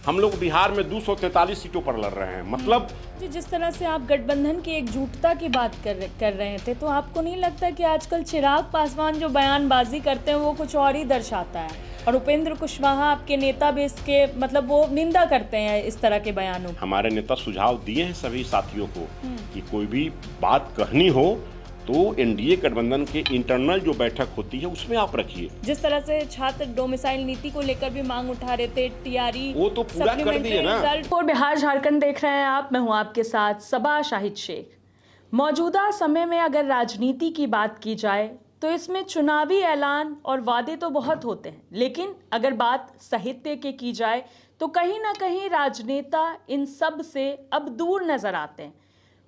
हम लोग बिहार में 243 सीटों पर लड़ रहे हैं। मतलब जी, जिस तरह से आप गठबंधन की एकजुटता की बात कर रहे थे, तो आपको नहीं लगता कि आजकल चिराग पासवान जो बयानबाजी करते हैं वो कुछ और ही दर्शाता है, और उपेंद्र कुशवाहा आपके नेता भी इसके मतलब वो निंदा करते हैं इस तरह के बयानों की? हमारे नेता सुझाव दिए हैं सभी साथियों को कि कोई भी बात कहनी हो तो एनडीए गठबंधन के इंटरनल जो बैठक होती है उसमें आप रखिए। जिस तरह से छात्र डोमिसाइल नीति को लेकर भी मांग उठा रहे थे, टीआरई वो तो पूरा कर दिए ना। रिजल्ट। और बिहार झारखंड देख रहे हैं आप, मैं हूं आपके साथ सबा शाहिद शेख। मौजूदा समय में अगर राजनीति की बात की जाए तो इसमें चुनावी ऐलान और वादे तो बहुत होते हैं, लेकिन अगर बात साहित्य की जाए तो कहीं ना कहीं राजनेता इन सब से अब दूर नजर आते हैं।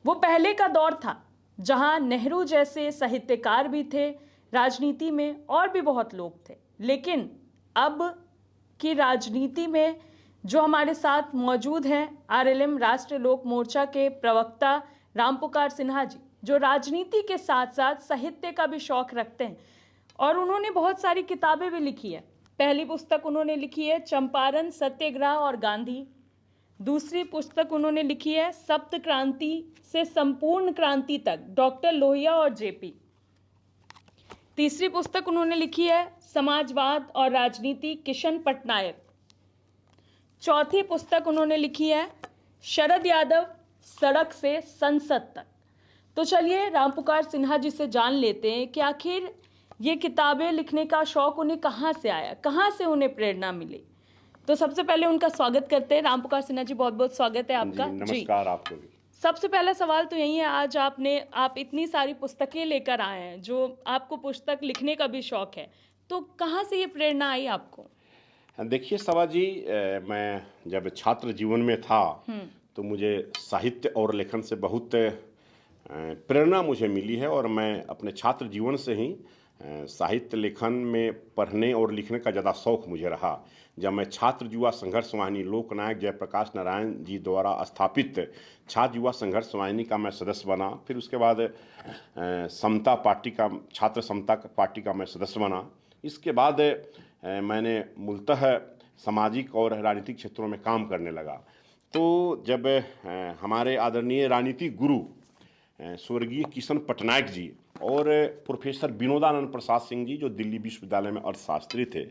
वो पहले का दौर था जहां नेहरू जैसे साहित्यकार भी थे, राजनीति में और भी बहुत लोग थे, लेकिन अब की राजनीति में जो हमारे साथ मौजूद हैं आरएलएम राष्ट्रीय लोक मोर्चा के प्रवक्ता रामपुकार सिन्हा जी, जो राजनीति के साथ साथ साहित्य का भी शौक रखते हैं, और उन्होंने बहुत सारी किताबें भी लिखी है। पहली पुस्तक उन्होंने लिखी है चंपारण सत्याग्रह और गांधी। दूसरी पुस्तक उन्होंने लिखी है सप्त क्रांति से संपूर्ण क्रांति तक, डॉक्टर लोहिया और जेपी। तीसरी पुस्तक उन्होंने लिखी है समाजवाद और राजनीति, किशन पटनायक। चौथी पुस्तक उन्होंने लिखी है शरद यादव, सड़क से संसद तक। तो चलिए रामपुकार सिन्हा जी से जान लेते हैं कि आखिर ये किताबें लिखने का शौक उन्हें कहाँ से आया, कहाँ से उन्हें प्रेरणा मिली। तो सबसे पहले उनका स्वागत करते हैं। रामपुकार सिन्हा जी, बहुत बहुत स्वागत है आपका। जी, नमस्कार आपको भी। सबसे पहला सवाल तो यही है, आज आप इतनी सारी पुस्तकें लेकर आए हैं, जो आपको पुस्तक लिखने का भी शौक है, तो कहाँ से ये प्रेरणा आई आपको? देखिए सबा जी, मैं जब छात्र जीवन में था तो मुझे साहित्य और लेखन से बहुत प्रेरणा मुझे मिली है, और मैं अपने छात्र जीवन से ही साहित्य लेखन में पढ़ने और लिखने का ज़्यादा शौक़ मुझे रहा। जब मैं छात्र युवा संघर्ष वाहिनी लोकनायक जयप्रकाश नारायण जी द्वारा स्थापित छात्र युवा संघर्ष वाहिनी का मैं सदस्य बना, फिर उसके बाद समता पार्टी का, छात्र समता पार्टी का मैं सदस्य बना। इसके बाद मैंने मूलतः सामाजिक और राजनीतिक क्षेत्रों में काम करने लगा। तो जब हमारे आदरणीय राजनीतिक गुरु स्वर्गीय किशन पटनायक जी और प्रोफेसर विनोदानंद प्रसाद सिंह जी, जो दिल्ली विश्वविद्यालय में अर्थशास्त्री थे,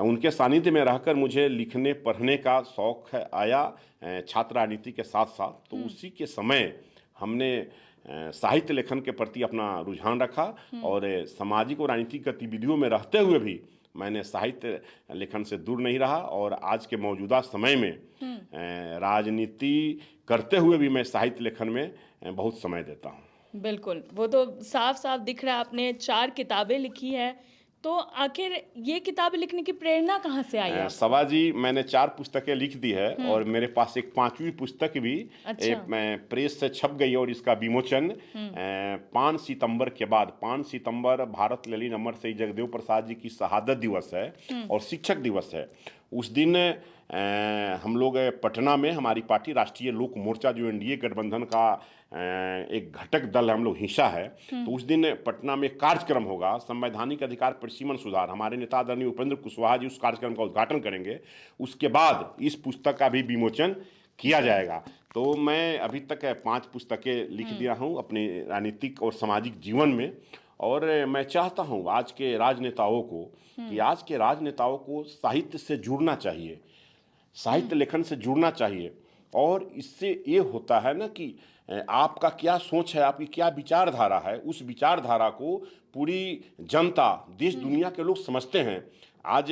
उनके सानिध्य में रहकर मुझे लिखने पढ़ने का शौक़ आया छात्र राजनीति के साथ साथ। तो उसी के समय हमने साहित्य लेखन के प्रति अपना रुझान रखा, और सामाजिक और राजनीतिक गतिविधियों में रहते हुए भी मैंने साहित्य लेखन से दूर नहीं रहा, और आज के मौजूदा समय में राजनीति करते हुए भी मैं साहित्य लेखन में बहुत समय देता हूँ। बिल्कुल, वो तो साफ साफ दिख रहा है। आपने 4 किताबें लिखी है, तो आखिर ये किताबें लिखने की प्रेरणा कहाँ से आई आपको? सभा जी, मैंने 4 पुस्तकें लिख दी है, और मेरे पास एक 5वीं पुस्तक भी प्रेस से छप गई, और इसका विमोचन 5 सितंबर के बाद, 5 सितंबर भारत ललीन अमर शहीद जगदेव प्रसाद जी की शहादत दिवस है और शिक्षक दिवस है। उस दिन हम लोग पटना में, हमारी पार्टी राष्ट्रीय लोक मोर्चा जो एनडीए गठबंधन का एक घटक दल हम लोग हिस्सा है, तो उस दिन पटना में कार्यक्रम होगा संवैधानिक अधिकार परिसीमन सुधार। हमारे नेता आदरणीय उपेंद्र कुशवाहा जी उस कार्यक्रम का उद्घाटन करेंगे। उसके बाद इस पुस्तक का भी विमोचन किया जाएगा। तो मैं अभी तक 5 पुस्तकें लिख दिया हूँ अपने राजनीतिक और सामाजिक जीवन में, और मैं चाहता हूँ आज के राजनेताओं को कि आज के राजनेताओं को साहित्य से जुड़ना चाहिए, साहित्य लेखन से जुड़ना चाहिए। और इससे ये होता है ना कि आपका क्या सोच है, आपकी क्या विचारधारा है, उस विचारधारा को पूरी जनता, देश दुनिया के लोग समझते हैं। आज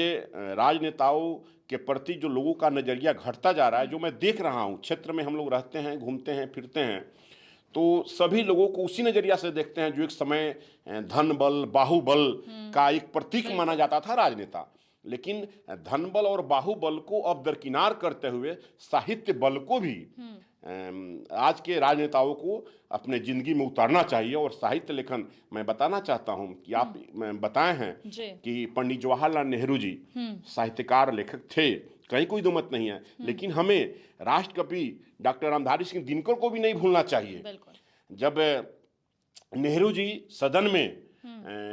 राजनेताओं के प्रति जो लोगों का नज़रिया घटता जा रहा है, जो मैं देख रहा हूँ, क्षेत्र में हम लोग रहते हैं, घूमते हैं, फिरते हैं, तो सभी लोगों को उसी नज़रिया से देखते हैं जो एक समय धन बल, बाहुबल का एक प्रतीक माना जाता था राजनेता। लेकिन धनबल और बाहुबल को अब दरकिनार करते हुए साहित्य बल को भी आज के राजनेताओं को अपने ज़िंदगी में उतारना चाहिए। और साहित्य लेखन, मैं बताना चाहता हूं कि आप बताए हैं कि पंडित जवाहरलाल नेहरू जी साहित्यकार लेखक थे, कहीं कोई दो मत नहीं है, लेकिन हमें राष्ट्रकवि डॉक्टर रामधारी सिंह दिनकर को भी नहीं भूलना चाहिए। जब नेहरू जी सदन में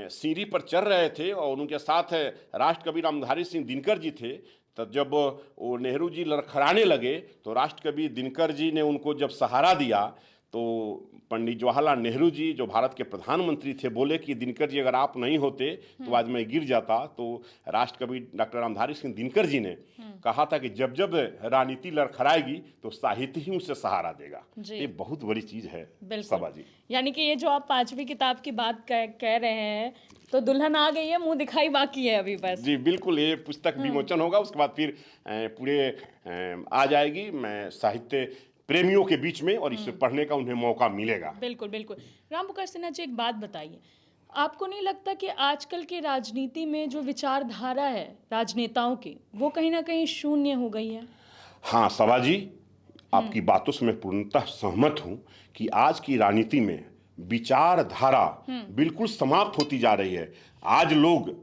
सीढ़ी पर चढ़ रहे थे और उनके साथ राष्ट्रकवि रामधारी सिंह दिनकर जी थे, तो जब वो नेहरू जी लड़खड़ाने लगे तो राष्ट्रकवि दिनकर जी ने उनको जब सहारा दिया तो पंडित जवाहरलाल नेहरू जी जो भारत के प्रधानमंत्री थे बोले कि दिनकर जी अगर आप नहीं होते तो आज मैं गिर जाता। तो राष्ट्रकवि डॉक्टर रामधारी सिंह दिनकर जी ने कहा था कि जब जब राजनीति लड़खड़ाएगी तो साहित्य ही उसे सहारा देगा। ये बहुत बड़ी चीज है सभा जी। यानी कि ये जो आप 5वीं किताब की बात कह रहे हैं तो दुल्हन आ गई है, मुंह दिखाई बाकी है अभी बस। जी बिल्कुल, ये पुस्तक विमोचन होगा, उसके बाद फिर पूरे आ जाएगी मैं साहित्य प्रेमियों के बीच में और इसे पढ़ने का उन्हें मौका मिलेगा। बिल्कुल बिल्कुल। रामपुकार सिन्हा जी, एक बात बताइए, आपको नहीं लगता कि आजकल की राजनीति में जो विचारधारा है राजनेताओं की वो कहीं ना कहीं शून्य हो गई है? हाँ सभा जी, आपकी बातों से मैं पूर्णतः सहमत हूं कि आज की राजनीति में विचारधारा बिल्कुल समाप्त होती जा रही है। आज लोग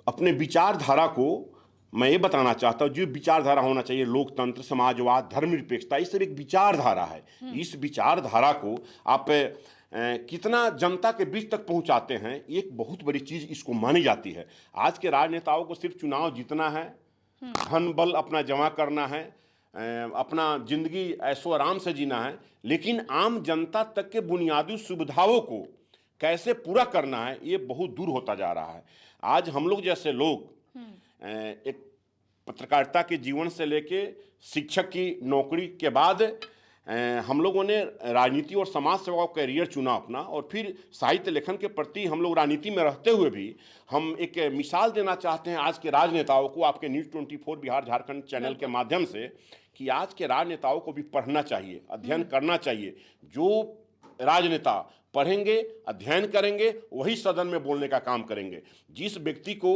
अपने विचारधारा को, मैं ये बताना चाहता हूँ, जो विचारधारा होना चाहिए लोकतंत्र, समाजवाद, धर्मनिरपेक्षता, ये सब एक विचारधारा है। इस विचारधारा को आप कितना जनता के बीच तक पहुंचाते हैं, एक बहुत बड़ी चीज इसको मानी जाती है। आज के राजनेताओं को सिर्फ चुनाव जीतना है, धन बल अपना जमा करना है, अपना जिंदगी ऐशो आराम से जीना है, लेकिन आम जनता तक के बुनियादी सुविधाओं को कैसे पूरा करना है ये बहुत दूर होता जा रहा है। आज हम लोग जैसे लोग एक पत्रकारिता के जीवन से लेके शिक्षक की नौकरी के बाद हम लोगों ने राजनीति और समाज सेवा का करियर चुना अपना, और फिर साहित्य लेखन के प्रति हम लोग राजनीति में रहते हुए भी हम एक मिसाल देना चाहते हैं आज के राजनेताओं को, आपके न्यूज़ 24 बिहार झारखंड चैनल के माध्यम से, कि आज के राजनेताओं को भी पढ़ना चाहिए, अध्ययन करना चाहिए। जो राजनेता पढ़ेंगे, अध्ययन करेंगे, वही सदन में बोलने का काम करेंगे। जिस व्यक्ति को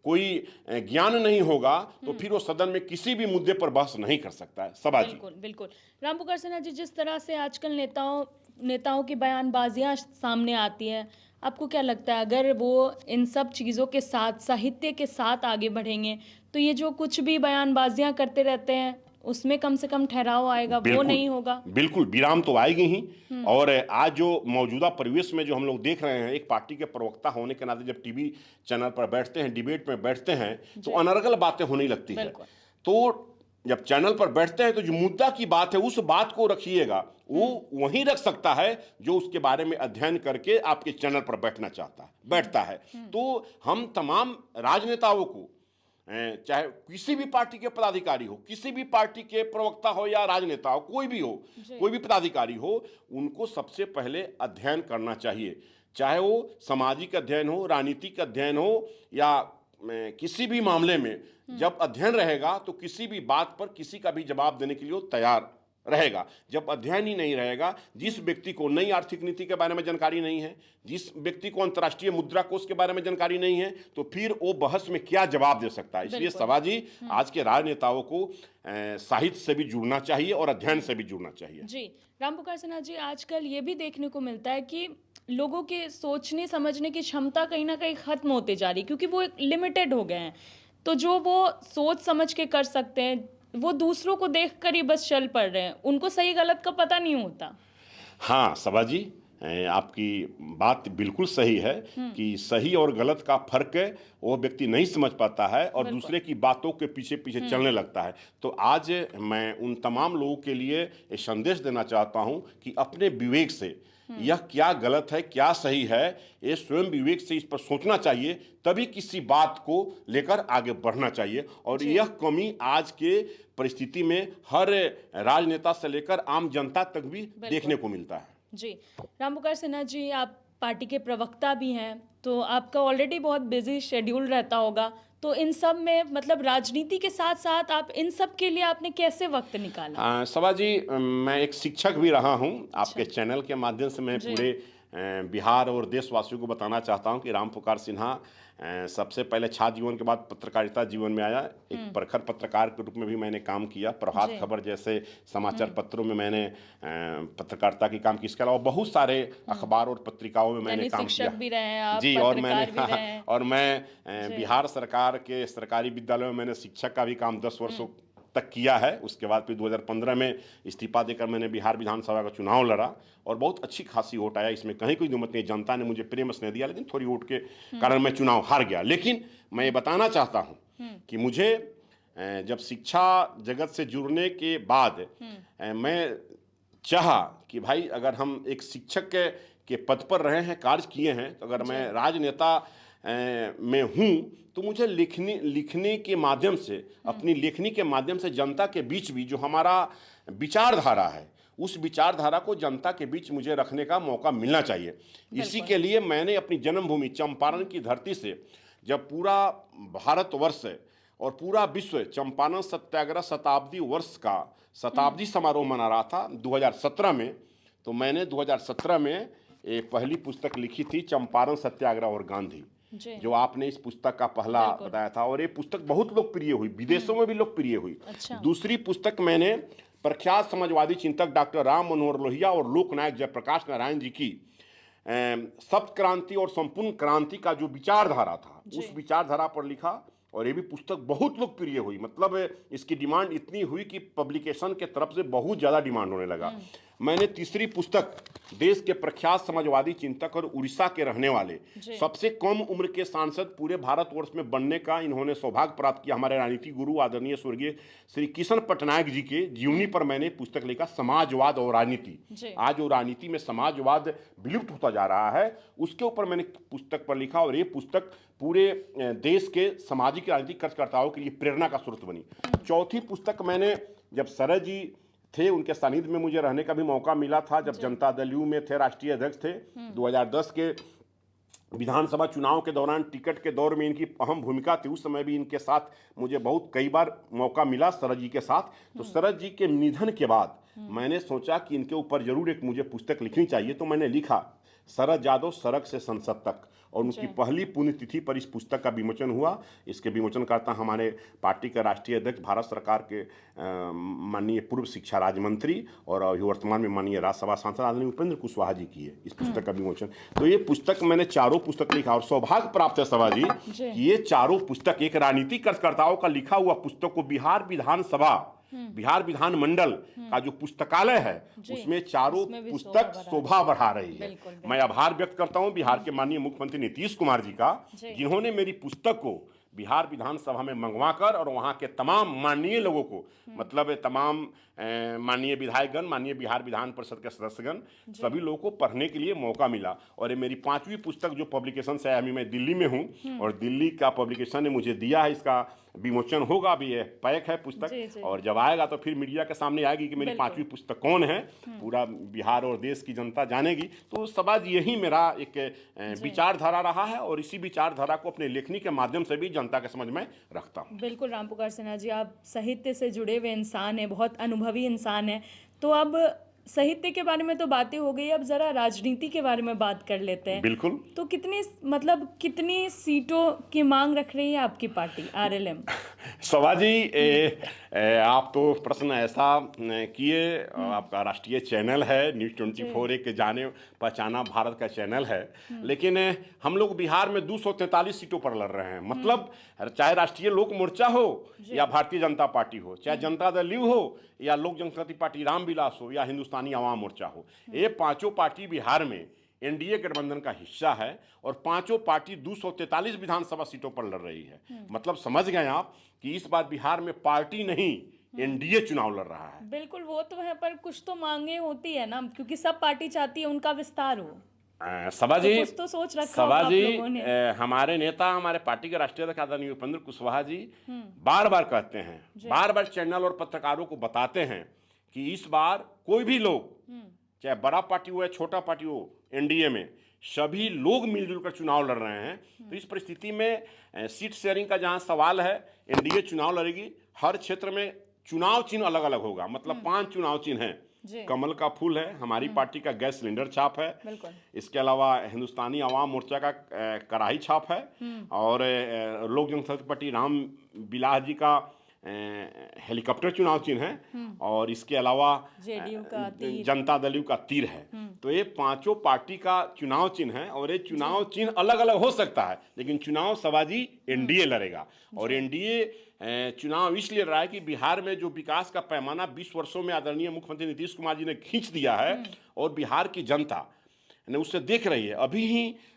कोई ज्ञान नहीं होगा तो फिर वो सदन में किसी भी मुद्दे पर बहस नहीं कर सकता है। सभा जी बिल्कुल बिल्कुल। रामपुकार सिन्हा जी, जिस तरह से आजकल नेताओं की बयानबाजियां सामने आती हैं, आपको क्या लगता है अगर वो इन सब चीज़ों के साथ, साहित्य के साथ आगे बढ़ेंगे तो ये जो कुछ भी बयानबाजियां करते रहते हैं उसमें कम से कम ठहराव आएगा, वो नहीं होगा? बिल्कुल, विराम तो आएगी ही। और आज जो मौजूदा परिवेश में जो हम लोग देख रहे हैं, एक पार्टी के प्रवक्ता होने के नाते जब टीवी चैनल पर बैठते हैं, डिबेट में बैठते हैं तो अनर्गल बातें होने लगती है। तो जब चैनल पर बैठते हैं तो जो मुद्दा की बात है उस बात को रखिएगा, वो वहीं रख सकता है जो उसके बारे में अध्ययन करके आपके चैनल पर बैठता है। तो हम तमाम राजनेताओं को, चाहे किसी भी पार्टी के पदाधिकारी हो, किसी भी पार्टी के प्रवक्ता हो या राजनेता हो, कोई भी हो, कोई भी पदाधिकारी हो, उनको सबसे पहले अध्ययन करना चाहिए। चाहे वो सामाजिक अध्ययन हो, राजनीतिक अध्ययन हो, या किसी भी मामले में जब अध्ययन रहेगा तो किसी भी बात पर किसी का भी जवाब देने के लिए तैयार रहेगा। जब अध्ययन ही नहीं रहेगा, जिस व्यक्ति को नई आर्थिक नीति के बारे में जानकारी नहीं है, जिस व्यक्ति को अंतर्राष्ट्रीय मुद्रा कोष के बारे में जानकारी नहीं है, तो फिर वो बहस में क्या जवाब दे सकता है। इसलिए सभा जी, आज के राजनेताओं को साहित्य से भी जुड़ना चाहिए और अध्ययन से भी जुड़ना चाहिए। जी रामपुकार सिन्हा जी, आजकल ये भी देखने को मिलता है कि लोगों के सोचने समझने की क्षमता कहीं ना कहीं खत्म होते जा रही है, क्योंकि वो एक लिमिटेड हो गए हैं। तो जो वो सोच समझ के कर सकते हैं वो दूसरों को देखकर ही बस चल पड़ रहे हैं, उनको सही गलत का पता नहीं होता। हाँ सभा जी, आपकी बात बिल्कुल सही है कि सही और गलत का फर्क वो व्यक्ति नहीं समझ पाता है और दूसरे की बातों के पीछे पीछे चलने लगता है। तो आज मैं उन तमाम लोगों के लिए ये संदेश देना चाहता हूं कि अपने विवेक से यह क्या गलत है, क्या सही है, ये स्वयं विवेक से इस पर सोचना चाहिए, तभी किसी बात को लेकर आगे बढ़ना चाहिए। और यह कमी आज के परिस्थिति में हर राजनेता से लेकर आम जनता तक भी देखने को मिलता है। जी रामपुकार सिन्हा जी, आप पार्टी के प्रवक्ता भी हैं, तो आपका ऑलरेडी बहुत बिजी शेड्यूल रहता होगा, तो इन सब में मतलब राजनीति के साथ साथ आप इन सब के लिए आपने कैसे वक्त निकाला? सभा जी, मैं एक शिक्षक भी रहा हूं। आपके चैनल के माध्यम से मैं पूरे बिहार और देशवासियों को बताना चाहता हूं कि रामपुकार सिन्हा सबसे पहले छात्र जीवन के बाद पत्रकारिता जीवन में आया। एक प्रखर पत्रकार के रूप में भी मैंने काम किया। प्रभात खबर जैसे समाचार पत्रों में मैंने पत्रकारिता की काम की। इसके अलावा बहुत सारे अखबार और पत्रिकाओं में मैंने काम किया। भी रहे हैं आप, जी, और मैं बिहार सरकार के सरकारी विद्यालयों में मैंने शिक्षक का भी काम 10 वर्षों तक किया है। उसके बाद फिर 2015 में इस्तीफा देकर मैंने बिहार विधानसभा का चुनाव लड़ा और बहुत अच्छी खासी वोट आया। इसमें कहीं कोई दुमत नहीं, जनता ने मुझे प्रेम स्नेह दिया, लेकिन थोड़ी वोट के कारण मैं चुनाव हार गया। लेकिन मैं ये बताना चाहता हूँ कि मुझे जब शिक्षा जगत से जुड़ने के बाद मैं चाहा कि भाई अगर हम एक शिक्षक के पद पर रहे हैं, कार्य किए हैं, तो अगर मैं राजनेता में हूँ तो मुझे लिखने के माध्यम से, अपनी लेखनी के माध्यम से जनता के बीच भी जो हमारा विचारधारा है, उस विचारधारा को जनता के बीच मुझे रखने का मौका मिलना चाहिए। इसी के लिए मैंने अपनी जन्मभूमि चंपारण की धरती से, जब पूरा भारतवर्ष और पूरा विश्व चंपारण सत्याग्रह शताब्दी वर्ष का शताब्दी समारोह मना रहा था 2017 में, तो मैंने 2017 में एक पहली पुस्तक लिखी थी, चंपारण सत्याग्रह और गांधी, जो आपने इस पुस्तक का पहला बताया था, और ये पुस्तक बहुत लोकप्रिय हुई, विदेशों में भी लोकप्रिय हुई। दूसरी पुस्तक मैंने प्रख्यात समाजवादी चिंतक डॉक्टर राम मनोहर लोहिया और लोकनायक जयप्रकाश नारायण जी की सप्त क्रांति और संपूर्ण क्रांति का जो विचारधारा था, उस विचारधारा पर लिखा, और ये भी पुस्तक बहुत लोकप्रिय हुई। मतलब इसकी डिमांड इतनी हुई कि पब्लिकेशन के तरफ से बहुत ज़्यादा डिमांड होने लगा। मैंने तीसरी पुस्तक देश के प्रख्यात समाजवादी चिंतक और उड़ीसा के रहने वाले सबसे कम उम्र के सांसद पूरे भारतवर्ष में बनने का इन्होंने सौभाग्य प्राप्त किया, हमारे राजनीतिक गुरु आदरणीय स्वर्गीय श्री किशन पटनायक जी के जीवनी पर मैंने पुस्तक लिखा, समाजवाद और राजनीति। आज जो राजनीति में समाजवाद विलुप्त होता जा रहा है, उसके ऊपर मैंने पुस्तक पर लिखा, और ये पुस्तक पूरे देश के सामाजिक राजनीतिक कार्यकर्ताओं के लिए प्रेरणा का स्रोत बनी। चौथी पुस्तक मैंने, जब शरद जी थे उनके सानिध्य में मुझे रहने का भी मौका मिला था, जब जनता दल यू में थे, राष्ट्रीय अध्यक्ष थे, 2010 के विधानसभा चुनाव के दौरान टिकट के दौर में इनकी अहम भूमिका थी। उस समय भी इनके साथ मुझे बहुत कई बार मौका मिला शरद जी के साथ। तो शरद जी के निधन के बाद मैंने सोचा कि इनके ऊपर जरूर एक मुझे पुस्तक लिखनी चाहिए, तो मैंने लिखा शरद यादव सड़क से संसद तक, और उनकी पहली पुण्यतिथि पर इस पुस्तक का विमोचन हुआ। इसके विमोचनकर्ता हमारे पार्टी के राष्ट्रीय अध्यक्ष, भारत सरकार के माननीय पूर्व शिक्षा राज्य मंत्री और वर्तमान में माननीय राज्यसभा सांसद आदरणीय उपेंद्र कुशवाहा जी की है इस पुस्तक का विमोचन। तो ये पुस्तक मैंने चारों पुस्तक लिखा, और सौभाग्य प्राप्त है सभा जी कि ये चारों पुस्तक, एक राजनीतिक कार्यकर्ताओं का लिखा हुआ पुस्तक को बिहार विधानसभा, बिहार विधान मंडल का जो पुस्तकालय है, उसमें चारों पुस्तक शोभा बढ़ा रही है। मैं आभार व्यक्त करता हूं बिहार के माननीय मुख्यमंत्री नीतीश कुमार जी का, जिन्होंने मेरी पुस्तक को बिहार विधानसभा में मंगवाकर और वहां के तमाम माननीय लोगों को, मतलब तमाम माननीय विधायकगण, माननीय बिहार विधान परिषद के सदस्यगण, सभी लोगों को पढ़ने के लिए मौका मिला। और ये मेरी 5वीं पुस्तक जो पब्लिकेशन से है, अभी मैं दिल्ली में हूँ और दिल्ली का पब्लिकेशन ने मुझे दिया है, इसका विमोचन होगा, अभी ये पैक है पुस्तक, और जब आएगा तो फिर मीडिया के सामने आएगी कि मेरी 5वीं पुस्तक कौन है, पूरा बिहार और देश की जनता जानेगी। तो समाज यही मेरा एक विचारधारा रहा है, और इसी विचारधारा को अपने लेखनी के माध्यम से भी जनता के समझ में रखता हूँ। बिल्कुल रामपुकार सिन्हा जी, आप साहित्य से जुड़े हुए इंसान हैं, बहुत अनुभवी इंसान हैं। तो अब साहित्य के बारे में तो बातें हो गई, अब जरा राजनीति के बारे में बात कर लेते हैं। बिल्कुल। तो कितनी सीटों की मांग रख रही है आपकी पार्टी आरएलएम? सभा जी, आप तो प्रश्न ऐसा किए, आपका राष्ट्रीय चैनल है न्यूज़ 24, एक जाने पहचाना भारत का चैनल है, लेकिन हम लोग बिहार में 243 सीटों पर लड़ रहे हैं। मतलब चाहे राष्ट्रीय लोक मोर्चा हो या भारतीय जनता पार्टी हो, चाहे जनता दल यू हो या लोक जनशक्ति पार्टी रामविलास हो या हिंदुस्तानी आवाम मोर्चा हो, ये पांचों पार्टी बिहार में एनडीए गठबंधन का हिस्सा है, और पांचों पार्टी 243 विधानसभा सीटों पर लड़ रही है। मतलब समझ गए आप कि इस बार बिहार में पार्टी नहीं, एनडीए चुनाव लड़ रहा है। बिल्कुल, वो तो है, पर कुछ तो मांगे होती है ना, क्योंकि सब पार्टी चाहती है उनका विस्तार हो। सभा जी, कुछ तो सोच रखा होगा आप लोगों ने। हमारे नेता, हमारे पार्टी के राष्ट्रीय अध्यक्ष आदरणीय उपेंद्र कुशवाहा जी बार बार कहते हैं, बार बार चैनल और पत्रकारों को बताते हैं कि इस बार कोई भी लोग, चाहे बड़ा पार्टी हो या छोटा पार्टी हो, एनडीए में सभी लोग मिलजुल कर चुनाव लड़ रहे हैं। तो इस परिस्थिति में सीट शेयरिंग का जहां सवाल है, एनडीए चुनाव लड़ेगी। हर क्षेत्र में चुनाव चिन्ह अलग अलग होगा, मतलब 5 चुनाव चिन्ह हैं। कमल का फूल है, हमारी पार्टी का गैस सिलेंडर छाप है, इसके अलावा हिंदुस्तानी आवाम मोर्चा का कड़ाही छाप है, और लोक जनशक्ति पार्टी राम विलास जी का हेलीकॉप्टर चुनाव चिन्ह है, और इसके अलावा जेडीयू का तीर, जनता दल यू का तीर है। तो ये पांचों पार्टी का चुनाव चिन्ह है, और ये चुनाव चिन्ह अलग अलग हो सकता है, लेकिन चुनाव सभाजी एनडीए लड़ेगा। और एनडीए चुनाव इसलिए रहा है कि बिहार में जो विकास का पैमाना 20 वर्षों में आदरणीय मुख्यमंत्री नीतीश कुमार जी ने खींच दिया है, और बिहार की जनता ने उससे देख रही है।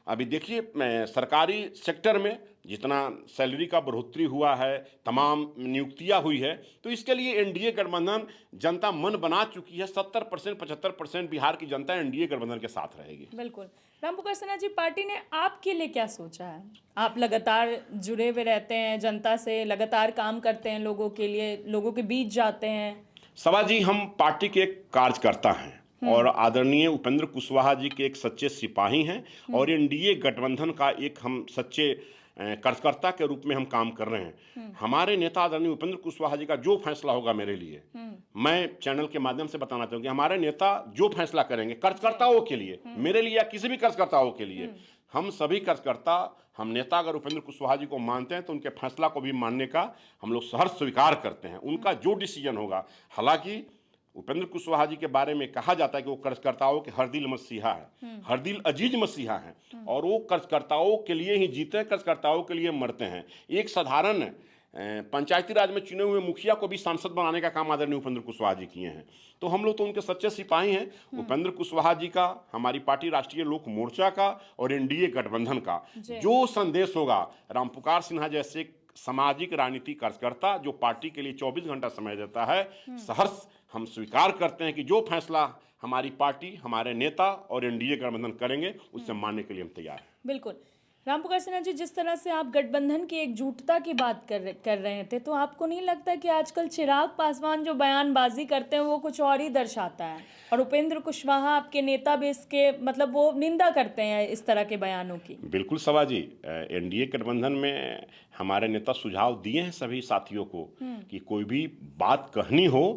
अभी देखिए सरकारी सेक्टर में जितना सैलरी का बढ़ोतरी हुआ है, तमाम नियुक्तियां हुई है, तो इसके लिए एनडीए गठबंधन जनता मन बना चुकी है। 70% 75% बिहार की जनता एनडीए गठबंधन के साथ रहेगी। बिल्कुल। रामपुकार सिन्हा जी, पार्टी ने आपके लिए क्या सोचा है? आप लगातार जुड़े हुए रहते हैं जनता से, लगातार काम करते हैं लोगों के लिए, लोगों के बीच जाते हैं। सभा जी, हम पार्टी के एक कार्यकर्ता हैं और आदरणीय उपेंद्र कुशवाहा जी के एक सच्चे सिपाही हैं और एनडीए गठबंधन का एक हम सच्चे कार्यकर्ता के रूप में हम काम कर रहे हैं। हमारे नेता आदरणीय उपेंद्र कुशवाहा जी का जो फैसला होगा मेरे लिए, मैं चैनल के माध्यम से बताना चाहूंगी, हमारे नेता जो फैसला करेंगे कार्यकर्ताओं के लिए, मेरे लिए या किसी भी कार्यकर्ताओं के लिए, हम सभी कार्यकर्ता, हम नेता अगर उपेंद्र कुशवाहा जी को मानते हैं तो उनके फैसला को भी मानने का हम लोग सहर्ष स्वीकार करते हैं। उनका जो डिसीजन होगा, हालांकि उपेंद्र कुशवाहा जी के बारे में कहा जाता है कि वो कार्यकर्ताओं के हर दिल मसीहा है, हर दिल अजीज मसीहा है और वो कार्यकर्ताओं के लिए ही जीते हैं, कार्यकर्ताओं के लिए मरते हैं। एक साधारण पंचायती राज में चुने हुए मुखिया को भी सांसद बनाने का काम आदरणीय उपेंद्र कुशवाहा जी किए हैं। तो हम लोग तो उनके सच्चे सिपाही हैं। उपेंद्र कुशवाहा जी का, हमारी पार्टी राष्ट्रीय लोक मोर्चा का और एनडीए गठबंधन का जो संदेश होगा, रामपुकार सिन्हा जैसे सामाजिक राजनीति कार्यकर्ता जो पार्टी के लिए 24 घंटा समय देता है, सहर्ष हम स्वीकार करते हैं कि जो फैसला हमारी पार्टी, हमारे नेता और एनडीए गठबंधन करेंगे, उससे मानने के लिए हम तैयार हैं। बिल्कुल। रामपुकार सिन्हा जी, जिस तरह से आप गठबंधन की एकजुटता की बात कर रहे थे, तो आपको नहीं लगता कि आजकल चिराग पासवान जो बयानबाजी करते हैं वो कुछ और ही दर्शाता है, और उपेंद्र कुशवाहा आपके नेता बेस के, मतलब वो निंदा करते हैं इस तरह के बयानों की? बिल्कुल सभा जी, एनडीए गठबंधन में हमारे नेता सुझाव दिए हैं सभी साथियों को कि कोई भी बात कहनी हो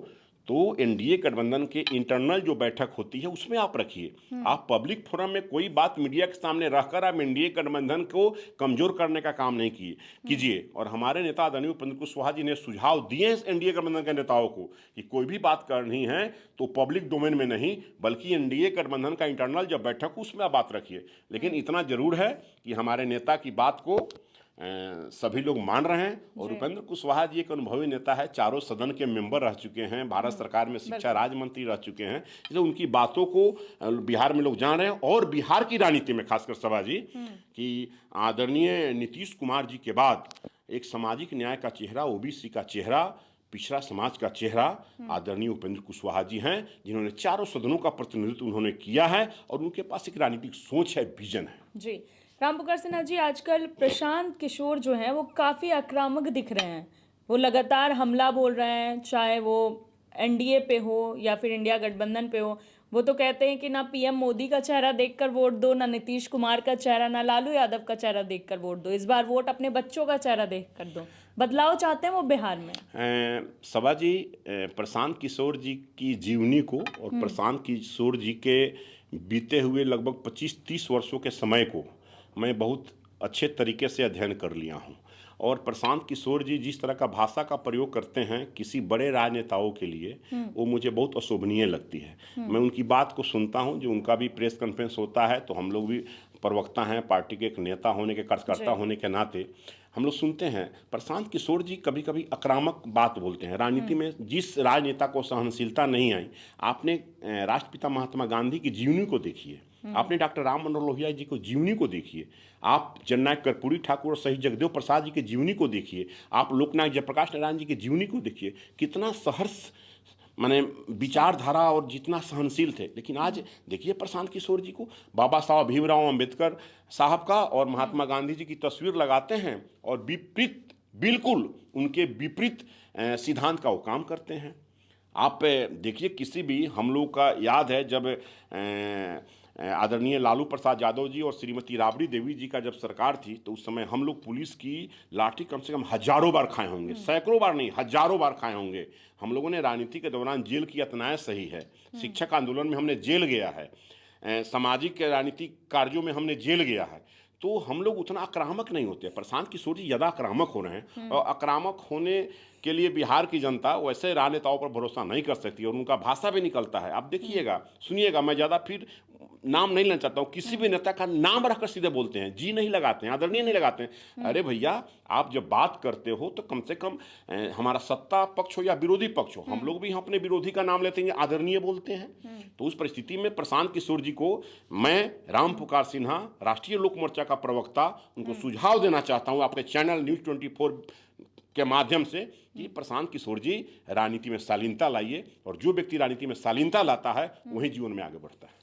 तो एनडीए गठबंधन के इंटरनल जो बैठक होती है उसमें आप रखिए। आप पब्लिक फोरम में कोई बात मीडिया के सामने रखकर आप एनडीए गठबंधन को कमजोर करने का काम नहीं कीजिए। और हमारे नेता आदरणीय उपेंद्र कुशवाहा जी ने सुझाव दिए हैं एनडीए गठबंधन के नेताओं को कि कोई भी बात करनी है तो पब्लिक डोमेन में नहीं, बल्कि एनडीए गठबंधन का इंटरनल जब बैठक हो उसमें आप बात रखिए। लेकिन इतना जरूर है कि हमारे नेता की बात को सभी लोग मान रहे हैं और उपेंद्र कुशवाहा जी एक अनुभवी नेता है, चारों सदन के मेंबर रह चुके हैं, भारत सरकार में शिक्षा राज्य मंत्री रह चुके हैं, इसलिए उनकी बातों को बिहार में लोग जान रहे हैं। और बिहार की राजनीति में खासकर सभा जी कि आदरणीय नीतीश कुमार जी के बाद एक सामाजिक न्याय का चेहरा, ओबीसी का चेहरा, पिछड़ा समाज का चेहरा आदरणीय उपेंद्र कुशवाहा जी हैं, जिन्होंने चारों सदनों का प्रतिनिधित्व उन्होंने किया है और उनके पास एक राजनीतिक सोच है, विजन है। जी रामपुकार सिन्हा जी, आजकल प्रशांत किशोर जो हैं वो काफ़ी आक्रामक दिख रहे हैं, वो लगातार हमला बोल रहे हैं, चाहे वो एनडीए पे हो या फिर इंडिया गठबंधन पे हो। वो तो कहते हैं कि ना पीएम मोदी का चेहरा देखकर वोट दो, ना नीतीश कुमार का चेहरा, ना लालू यादव का चेहरा देखकर वोट दो, इस बार वोट अपने बच्चों का चेहरा देखकर दो। बदलाव चाहते हैं वो बिहार में। सभा जी, प्रशांत किशोर जी की जीवनी को और प्रशांत किशोर जी के बीते हुए लगभग 25-30 वर्षों के समय को मैं बहुत अच्छे तरीके से अध्ययन कर लिया हूँ। और प्रशांत किशोर जी जिस तरह का भाषा का प्रयोग करते हैं किसी बड़े राजनेताओं के लिए, वो मुझे बहुत अशोभनीय लगती है। मैं उनकी बात को सुनता हूँ, जो उनका भी प्रेस कॉन्फ्रेंस होता है तो हम लोग भी प्रवक्ता हैं, पार्टी के एक नेता होने के, कार्यकर्ता होने के नाते हम लोग सुनते हैं। प्रशांत किशोर जी कभी कभी आक्रामक बात बोलते हैं। राजनीति में जिस राजनेता को सहनशीलता नहीं आई, आपने राष्ट्रपिता महात्मा गांधी की जीवनी को देखिए, आपने डॉक्टर राम मनोहर लोहिया जी को जीवनी को देखिए, आप जननायक कर्पूरी ठाकुर और शहीद जगदेव प्रसाद जी की जीवनी को देखिए, आप लोकनायक जयप्रकाश नारायण जी की जीवनी को देखिए, कितना सहर्ष माने विचारधारा और जितना सहनशील थे। लेकिन आज देखिए प्रशांत किशोर जी को बाबा साहब भीमराव अंबेडकर साहब का और महात्मा गांधी जी की तस्वीर लगाते हैं और विपरीत, बिल्कुल उनके विपरीत सिद्धांत का वो काम करते हैं। आप देखिए, किसी भी हम लोग का याद है जब आदरणीय लालू प्रसाद यादव जी और श्रीमती राबड़ी देवी जी का जब सरकार थी तो उस समय हम लोग पुलिस की लाठी कम से कम हजारों बार खाए होंगे, सैकड़ों बार नहीं, हजारों बार खाए होंगे। हम लोगों ने राजनीति के दौरान जेल की यातनाएं सही है, शिक्षक आंदोलन में हमने जेल गया है, सामाजिक राजनीतिक कार्यों में हमने जेल गया है। तो हम लोग उतना आक्रामक नहीं होते। प्रशांत किशोर जी ज़्यादा आक्रामक हो रहे हैं और आक्रामक होने के लिए बिहार की जनता वैसे राजनेताओं पर भरोसा नहीं कर सकती और उनका भाषा भी निकलता है। आप देखिएगा, सुनिएगा, मैं ज़्यादा फिर नाम नहीं लेना चाहता हूँ, किसी भी नेता का नाम रखकर सीधे बोलते हैं, जी नहीं लगाते हैं, आदरणीय नहीं लगाते हैं। अरे भैया, आप जब बात करते हो तो कम से कम हमारा सत्ता पक्ष हो या विरोधी पक्ष हो, हम लोग भी अपने विरोधी का नाम लेते हैं, आदरणीय बोलते हैं। तो उस परिस्थिति में प्रशांत किशोर जी को मैं, राम पुकार सिन्हा, राष्ट्रीय लोक मोर्चा का प्रवक्ता, उनको सुझाव देना चाहता हूँ आपके चैनल न्यूज़ 24 के माध्यम से कि प्रशांत किशोर जी राजनीति में शालीनता लाइए, और जो व्यक्ति राजनीति में शालीनता लाता है वही जीवन में आगे बढ़ता है।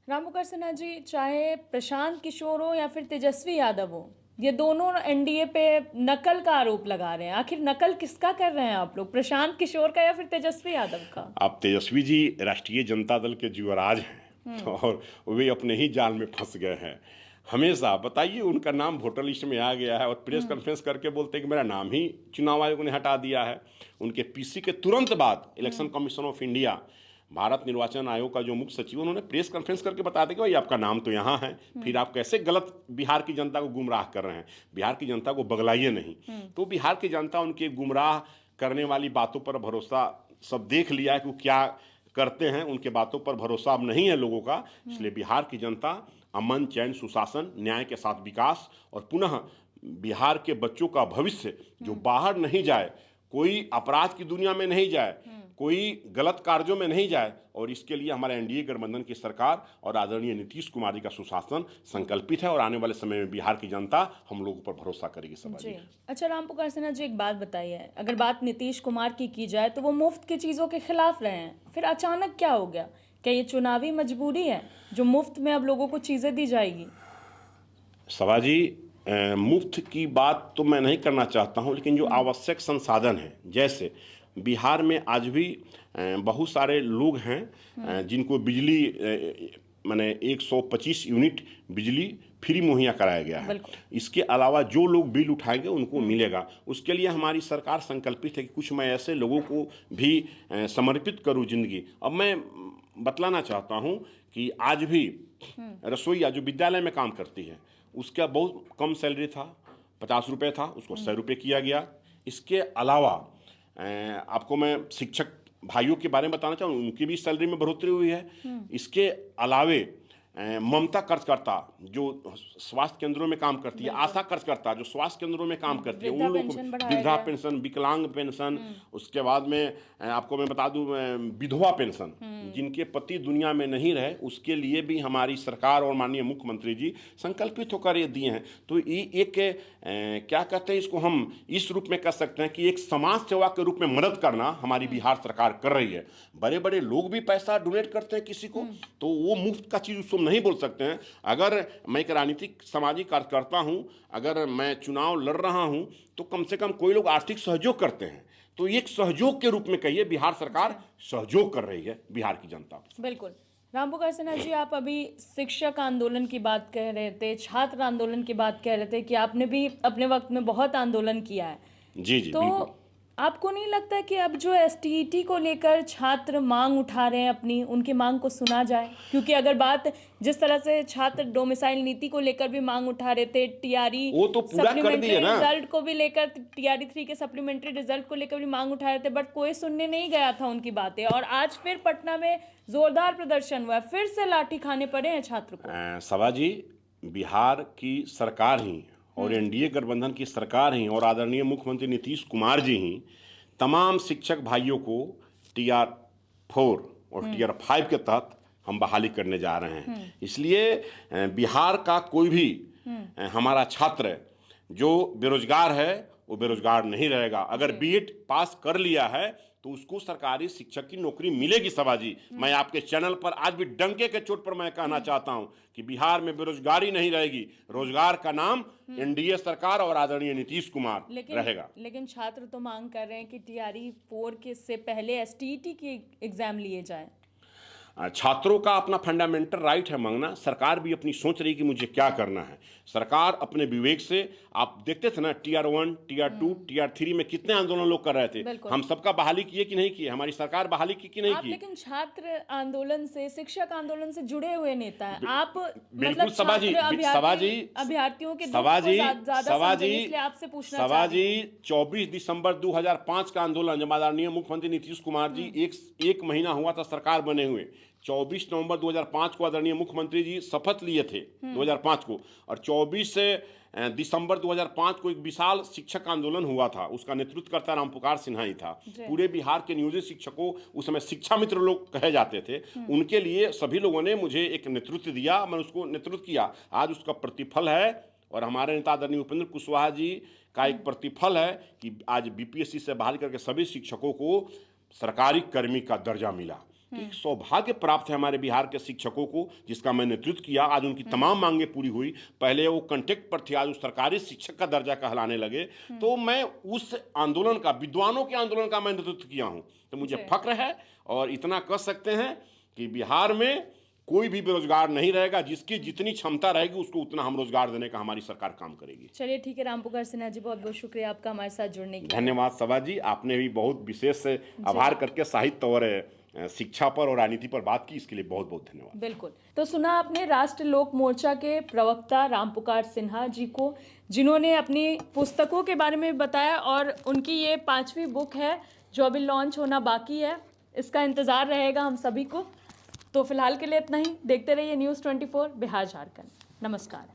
राम पुकार सिन्हा जी, चाहे प्रशांत किशोर हो या फिर तेजस्वी यादव हो, ये दोनों एनडीए पे नकल का आरोप लगा रहे हैं। आखिर नकल किसका कर रहे हैं आप लोग, प्रशांत किशोर का या फिर तेजस्वी यादव का? आप तेजस्वी जी राष्ट्रीय जनता दल के युवराज हैं और वे अपने ही जाल में फंस गए हैं। हमेशा बताइए, उनका नाम वोटर लिस्ट में आ गया है और प्रेस कॉन्फ्रेंस करके बोलते हैं कि मेरा नाम ही चुनाव आयोग ने हटा दिया है। उनके पीसी के तुरंत बाद election commission of India, Bharat निर्वाचन आयोग का जो मुख्य सचिव, उन्होंने प्रेस कॉन्फ्रेंस करके बता दिया कि भाई आपका नाम तो यहाँ है, फिर आप कैसे गलत बिहार की जनता को गुमराह कर रहे हैं, बिहार की जनता को बगलाइए नहीं। तो बिहार की जनता उनके गुमराह करने वाली बातों पर भरोसा सब देख लिया है कि वो क्या करते हैं, उनके बातों पर भरोसा अब नहीं है लोगों का। इसलिए बिहार की जनता अमन, चैन, सुशासन, न्याय के साथ विकास और पुनः बिहार के बच्चों का भविष्य जो बाहर नहीं जाए, कोई अपराध की दुनिया में नहीं जाए, कोई गलत कार्यों में नहीं जाए, और इसके लिए हमारे एनडीए गठबंधन की सरकार और आदरणीय नीतीश कुमार जी का सुशासन संकल्पित है, और आने वाले समय में बिहार की जनता हम लोगों पर भरोसा करेगी। सब जी। अच्छा राम पुकार सिन्हा जी, एक बात बताइए, अगर बात नीतीश कुमार की जाए तो वो मुफ्त की चीज़ों के खिलाफ रहे हैं, फिर अचानक क्या हो गया? क्या ये चुनावी मजबूरी है जो मुफ्त में अब लोगों को चीज़ें दी जाएगी? सभा जी, मुफ्त की बात तो मैं नहीं करना चाहता हूं, लेकिन जो आवश्यक संसाधन हैं, जैसे बिहार में आज भी बहुत सारे लोग हैं जिनको बिजली माने 125 यूनिट बिजली फ्री मुहैया कराया गया है। इसके अलावा जो लोग बिल उठाएंगे उनको मिलेगा। उसके लिए हमारी सरकार संकल्पित है कि कुछ मैं ऐसे लोगों को भी समर्पित करूं जिंदगी। अब मैं बतलाना चाहता हूं कि आज भी रसोईया जो विद्यालय में काम करती है, उसका बहुत कम सैलरी था, 50 रुपये था, उसको 100 रुपये किया गया। इसके अलावा आपको मैं शिक्षक भाइयों के बारे में बताना चाहूँ, उनकी भी सैलरी में बढ़ोतरी हुई है। इसके अलावे ममता कार्यकर्ता जो स्वास्थ्य केंद्रों में काम करती है, आशा कार्यकर्ता जो स्वास्थ्य केंद्रों में काम करती है, उन लोगों को वृद्धा पेंशन, विकलांग पेंशन, उसके बाद में आपको मैं बता दूं विधवा पेंशन, जिनके पति दुनिया में नहीं रहे, उसके लिए भी हमारी सरकार और माननीय मुख्यमंत्री जी संकल्पित होकर ये दिए हैं। तो ये एक क्या कहते हैं, इसको हम इस रूप में कह सकते हैं कि एक समाज सेवा के रूप में मदद करना हमारी बिहार सरकार कर रही है। बड़े बड़े लोग भी पैसा डोनेट करते हैं किसी को, तो वो मुफ्त का चीज़ उसको नहीं बोल सकते हैं। अगर मैं एक राजनीतिक सामाजिक कार्यकर्ता हूं, अगर मैं चुनाव लड़ रहा हूं, तो कम से कम कोई लोग आर्थिक सहयोग करते हैं, तो एक सहयोग के रूप में कहिए बिहार सरकार सहयोग कर रही है बिहार की जनता। बिल्कुल। राम पुकार सिन्हा जी, आप अभी शिक्षक आंदोलन की बात कह रहे थे, छात्र आंदोलन की बात कह रहे थे कि आपने भी अपने वक्त में बहुत आंदोलन किया है। जी जी, तो बिल्कुल। आपको नहीं लगता कि अब जो एसटीईटी को लेकर छात्र मांग उठा रहे हैं अपनी, उनकी मांग को सुना जाए? क्योंकि अगर बात जिस तरह से छात्र डोमिसाइल नीति को लेकर भी मांग उठा रहे थे, टीआरई वो तो पूरा कर दिए ना, रिजल्ट को भी लेकर, टीआरई 3 के सप्लीमेंट्री रिजल्ट को लेकर भी मांग उठा रहे थे, बट कोई सुनने नहीं गया था उनकी बातें। और आज फिर पटना में जोरदार प्रदर्शन हुआ, फिर से लाठी खाने पड़े हैं छात्र को। सभा जी, बिहार की सरकार ही और एनडीए गठबंधन की सरकार ही और आदरणीय मुख्यमंत्री नीतीश कुमार जी ही तमाम शिक्षक भाइयों को टीआर 4 और टीआर 5 के तहत हम बहाली करने जा रहे हैं। इसलिए बिहार का कोई भी हमारा छात्र जो बेरोजगार है वो बेरोजगार नहीं रहेगा। अगर बीएड पास कर लिया है तो उसको सरकारी शिक्षक की नौकरी मिलेगी। सभा जी, मैं आपके चैनल पर आज भी डंके के चोट पर मैं कहना चाहता हूं कि बिहार में बेरोजगारी नहीं रहेगी। रोजगार का नाम एनडीए सरकार और आदरणीय नीतीश कुमार रहेगा। लेकिन छात्र तो मांग कर रहे हैं कि टीआरई 4 के से पहले एसटीईटी की एग्जाम लिए जाए। छात्रों का अपना फंडामेंटल राइट है मांगना। सरकार भी अपनी सोच रही कि मुझे क्या करना है। सरकार अपने विवेक से, आप देखते थे ना टीआर 1, टीआर 2, टीआर 3 में कितने आंदोलन लोग कर रहे थे। हम सबका बहाली किए कि नहीं किए? हमारी सरकार बहाली की कि नहीं की? लेकिन छात्र आंदोलन से, शिक्षक आंदोलन से जुड़े हुए नेता है आप। बिल्कुल सभा जी, अभ्यर्थियों के आपसे पूछना 24 दिसंबर 2005 का आंदोलन, जब आदरणीय मुख्यमंत्री नीतीश कुमार जी एक महीना हुआ था सरकार बने हुए, 24 नवंबर 2005 को आदरणीय मुख्यमंत्री जी शपथ लिए थे 2005 को, और 24 दिसंबर 2005 को एक विशाल शिक्षक आंदोलन हुआ था। उसका नेतृत्व करता रामपुकार सिन्हा ही था। पूरे बिहार के नियोजित शिक्षकों, उस समय शिक्षा मित्र लोग कहे जाते थे, उनके लिए सभी लोगों ने मुझे एक नेतृत्व दिया, मैं उसको नेतृत्व किया। आज उसका प्रतिफल है, और हमारे नेता आदरणीय उपेंद्र कुशवाहा जी का एक प्रतिफल है कि आज बीपीएससी से बहाल करके सभी शिक्षकों को सरकारी कर्मी का दर्जा मिला। एक सौभाग्य प्राप्त है हमारे बिहार के शिक्षकों को, जिसका मैं नेतृत्व किया। आज उनकी तमाम मांगे पूरी हुई। पहले वो कांटेक्ट पर थे, आज वो सरकारी शिक्षक का दर्जा कहलाने लगे। तो मैं उस आंदोलन का, विद्वानों के आंदोलन का मैं नेतृत्व किया हूँ। तो मुझे फक्र है, और इतना कह सकते हैं कि बिहार में कोई भी बेरोजगार नहीं रहेगा। जिसकी जितनी क्षमता रहेगी उसको उतना हम रोजगार देने का हमारी सरकार काम करेगी। चलिए ठीक है, रामपुकार सिन्हा जी, बहुत बहुत शुक्रिया आपका हमारे साथ जुड़ने के लिए। धन्यवाद सभा जी, आपने भी बहुत विशेष आभार करके साहित्य और शिक्षा पर और राजनीति पर बात की, इसके लिए बहुत बहुत धन्यवाद। बिल्कुल। तो सुना आपने राष्ट्र लोक मोर्चा के प्रवक्ता रामपुकार सिन्हा जी को, जिन्होंने अपनी पुस्तकों के बारे में बताया, और उनकी ये 5वीं बुक है जो अभी लॉन्च होना बाकी है। इसका इंतज़ार रहेगा हम सभी को। तो फिलहाल के लिए इतना ही। देखते रहिए न्यूज़ 24 बिहार झारखंड। नमस्कार।